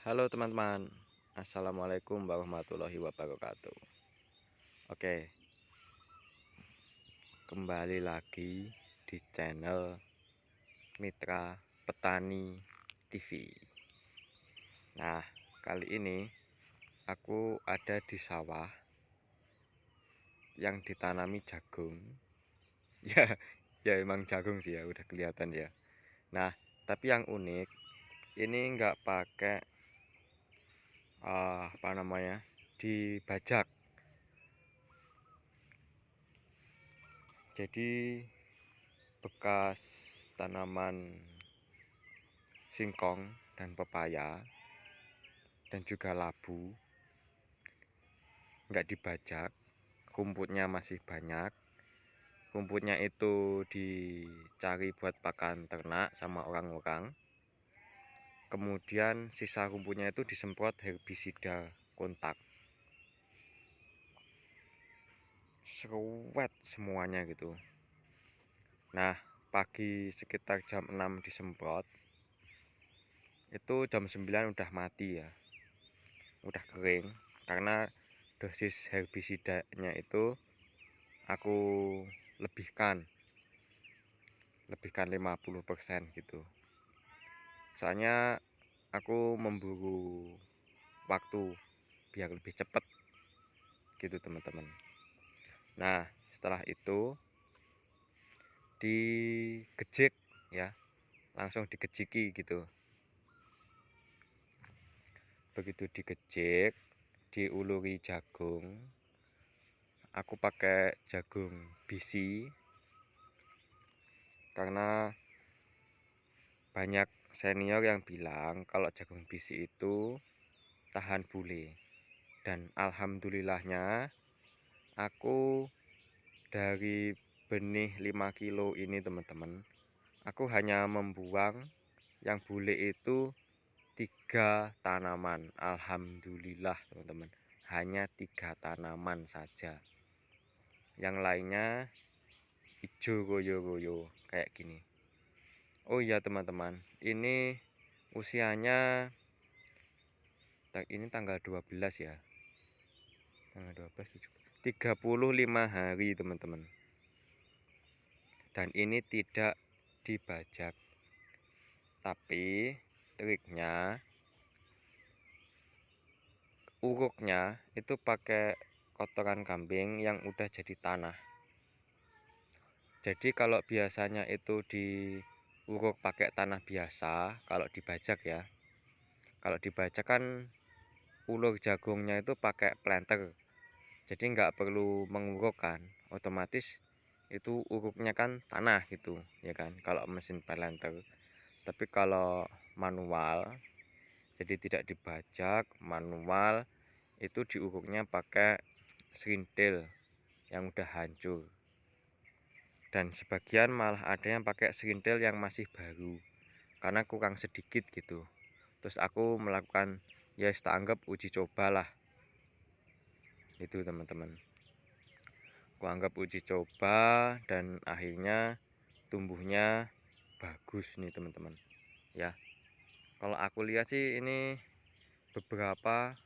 Halo teman-teman, Assalamualaikum warahmatullahi wabarakatuh. Oke, kembali lagi di channel Mitra Petani TV. Nah, kali ini aku ada di sawah yang ditanami jagung. Ya, ya emang jagung sih ya, udah kelihatan ya. Nah, tapi yang unik, ini nggak pakai apa namanya, dibajak. Jadi bekas tanaman singkong dan pepaya dan juga labu nggak dibajak, rumputnya masih banyak. Rumputnya itu dicari buat pakan ternak sama orang-orang. Kemudian sisa rumputnya itu disemprot herbisida kontak, seruet semuanya gitu. Nah, pagi sekitar jam 6 disemprot, itu jam 9 udah mati ya, udah kering. Karena dosis herbisidanya itu aku lebihkan 50% gitu. Soalnya aku memburu waktu biar lebih cepat gitu teman-teman. Nah, setelah itu digejek ya, langsung digejiki gitu. Begitu digejek, diuluri jagung. Aku pakai jagung bisi karena banyak senior yang bilang kalau jagung bisi itu tahan bule. Dan alhamdulillahnya aku dari benih 5 kilo ini teman-teman, aku hanya membuang yang bule itu 3 tanaman. Alhamdulillah teman-teman, hanya 3 tanaman saja. Yang lainnya hijau goyo-goyo kayak gini. Oh iya teman-teman, ini usianya ini tanggal 12 ya. Tanggal 12 35 hari teman-teman. Dan ini tidak dibajak. Tapi triknya, uruknya itu pakai kotoran kambing yang udah jadi tanah. Jadi kalau biasanya itu diuruk pakai tanah biasa, kalau dibajak ya. Kalau dibajak kan ulur jagungnya itu pakai planter. Jadi nggak perlu menguruk kan, otomatis itu uruknya kan tanah gitu ya kan, kalau mesin planter. Tapi kalau manual, jadi tidak dibajak, manual itu diuruknya pakai serintil yang udah hancur. Dan sebagian malah ada yang pakai serintil yang masih baru karena kurang sedikit gitu. Terus aku melakukan, ya tak anggap uji coba lah itu teman-teman. Aku anggap uji coba dan akhirnya tumbuhnya bagus nih teman-teman ya. Kalau aku lihat sih ini beberapa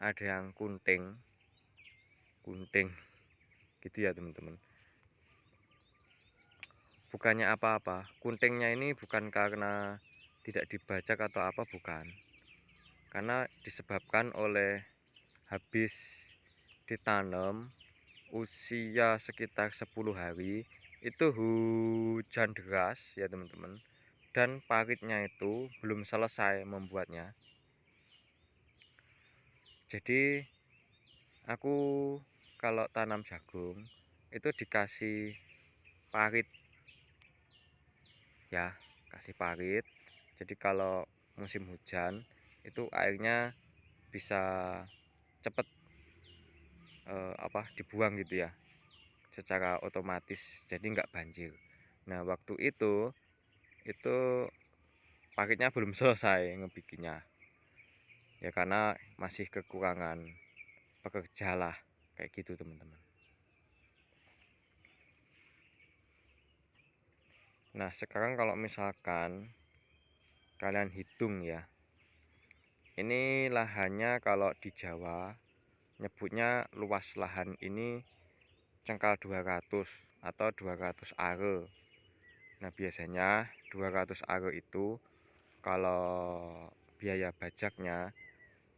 ada yang kunting gitu ya teman-teman. Bukannya apa-apa, kuntingnya ini bukan karena tidak dibajak atau apa, bukan. Karena disebabkan oleh habis ditanam usia sekitar 10 hari itu hujan deras ya teman-teman, dan paritnya itu belum selesai membuatnya. Jadi aku kalau tanam jagung itu dikasih parit ya, kasih parit. Jadi kalau musim hujan itu airnya bisa cepet dibuang gitu ya, secara otomatis, jadi nggak banjir. Nah waktu itu paritnya belum selesai ngebikinnya ya, karena masih kekurangan pekerja lah kayak gitu teman-teman. Nah sekarang kalau misalkan kalian hitung ya, Ini lahannya kalau di Jawa nyebutnya luas lahan ini cengkal 200 atau 200 are. Nah, biasanya 200 are itu kalau biaya bajaknya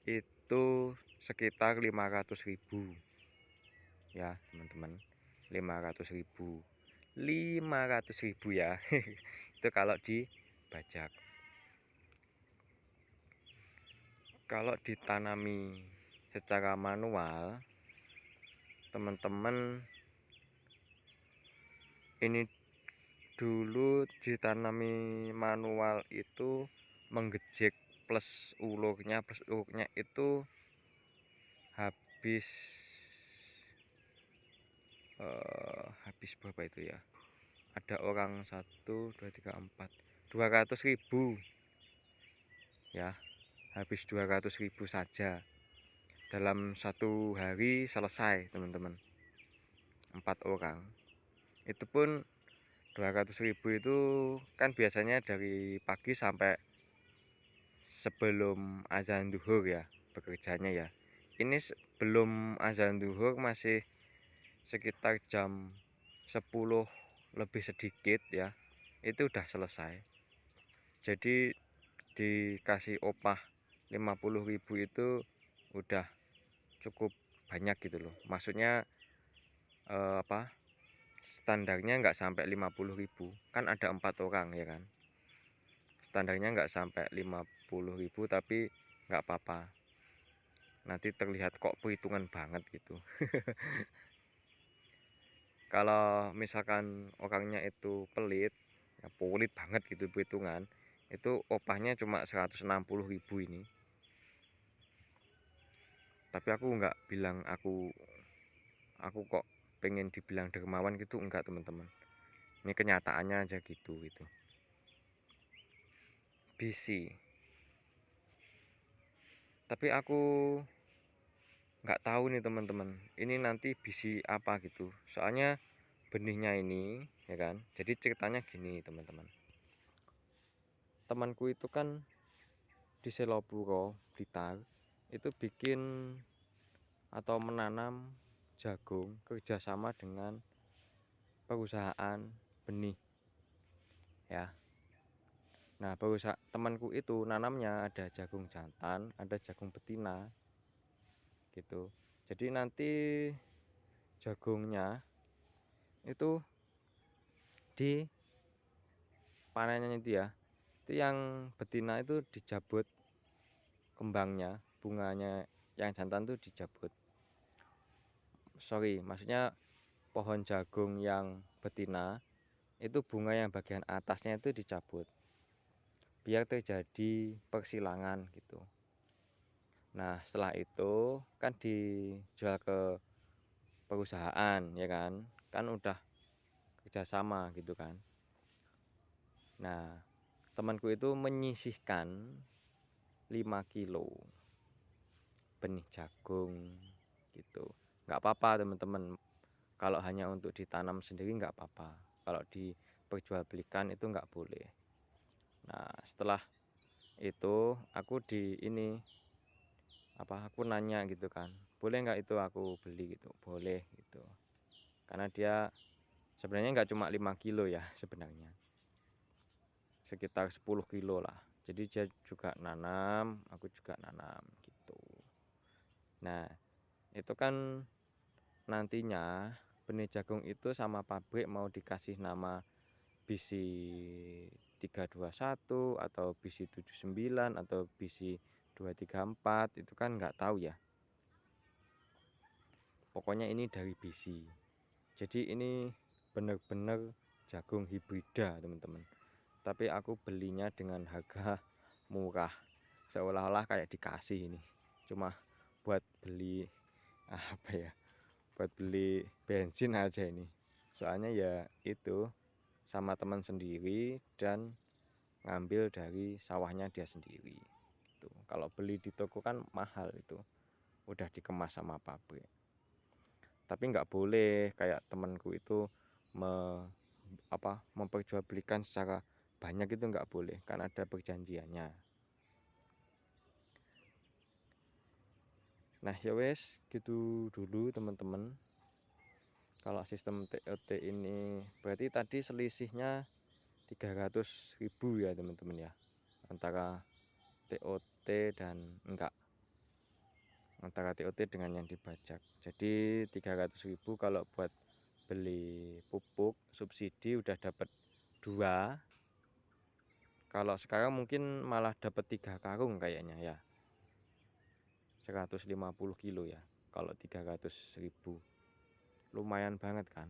itu sekitar 500.000 ya teman-teman, 500.000 ya. Itu kalau dibajak. Kalau ditanami secara manual, teman-teman, ini dulu ditanami manual itu menggejek plus ulurnya itu habis berapa itu ya, ada orang 1 2 3 4 200.000 ya, habis 200.000 saja dalam satu hari selesai teman-teman, 4 orang. Itu pun 200.000 itu kan biasanya dari pagi sampai sebelum azan duhur ya bekerjanya ya. Ini sebelum azan duhur masih sekitar jam 10 lebih sedikit ya, itu udah selesai. Jadi dikasih opah 50.000 itu udah cukup banyak gitu loh. Maksudnya standarnya nggak sampai 50.000, kan ada 4 orang ya kan. Standarnya nggak sampai 50.000 tapi nggak apa-apa. Nanti terlihat kok perhitungan banget gitu. Kalau misalkan orangnya itu pelit, ya pelit banget gitu perhitungan, itu opahnya cuma 160.000 ini. Tapi aku nggak bilang aku kok pengen dibilang dermawan gitu, enggak teman-teman. Ini kenyataannya aja gitu. Bisi. Tapi aku nggak tahu nih teman-teman, ini nanti bisi apa gitu. Soalnya benihnya ini ya kan. Jadi ceritanya gini teman-teman. Temanku itu kan di Selopuro, Blitar, itu bikin atau menanam jagung kerjasama dengan perusahaan benih ya. Nah, temanku itu nanamnya ada jagung jantan, ada jagung betina gitu. Jadi nanti jagungnya itu di panennya itu ya, itu yang betina itu dicabut kembangnya, bunganya, yang jantan tuh dicabut. Maksudnya pohon jagung yang betina itu bunga yang bagian atasnya itu dicabut biar terjadi persilangan gitu. Nah, setelah itu kan dijual ke perusahaan ya kan udah kerjasama gitu kan. Nah, temanku itu menyisihkan 5 kilo benih jagung gitu. Nggak apa-apa teman-teman, kalau hanya untuk ditanam sendiri nggak apa-apa, kalau diperjualbelikan itu nggak boleh. Nah, setelah itu aku aku nanya gitu kan, boleh nggak itu aku beli gitu. Boleh gitu, karena dia sebenarnya nggak cuma 5 kilo ya, sebenarnya sekitar 10 kilo lah. Jadi dia juga nanam, aku juga nanam gitu. Nah, itu kan nantinya benih jagung itu sama pabrik mau dikasih nama bisi 321 atau bisi 79 atau bisi 234, itu kan nggak tahu ya. Pokoknya ini dari bisi. Jadi ini benar-benar jagung hibrida teman-teman. Tapi aku belinya dengan harga murah, seolah-olah kayak dikasih ini. Cuma buat beli buat beli bensin aja ini. Soalnya ya itu sama teman sendiri dan ngambil dari sawahnya dia sendiri gitu. Kalau beli di toko kan mahal, itu udah dikemas sama pabrik. Tapi nggak boleh kayak temanku itu memperjualbelikan secara banyak, itu nggak boleh, kan ada perjanjiannya. Nah ya wes gitu dulu teman-teman. Kalau sistem TOT ini berarti tadi selisihnya 300.000 ya teman-teman ya, antara TOT dan enggak, antara TOT dengan yang dibajak. Jadi 300.000 kalau buat beli pupuk subsidi udah dapat 2. Kalau sekarang mungkin malah dapat 3 karung kayaknya ya, 150 kilo ya kalau 300.000, lumayan banget kan.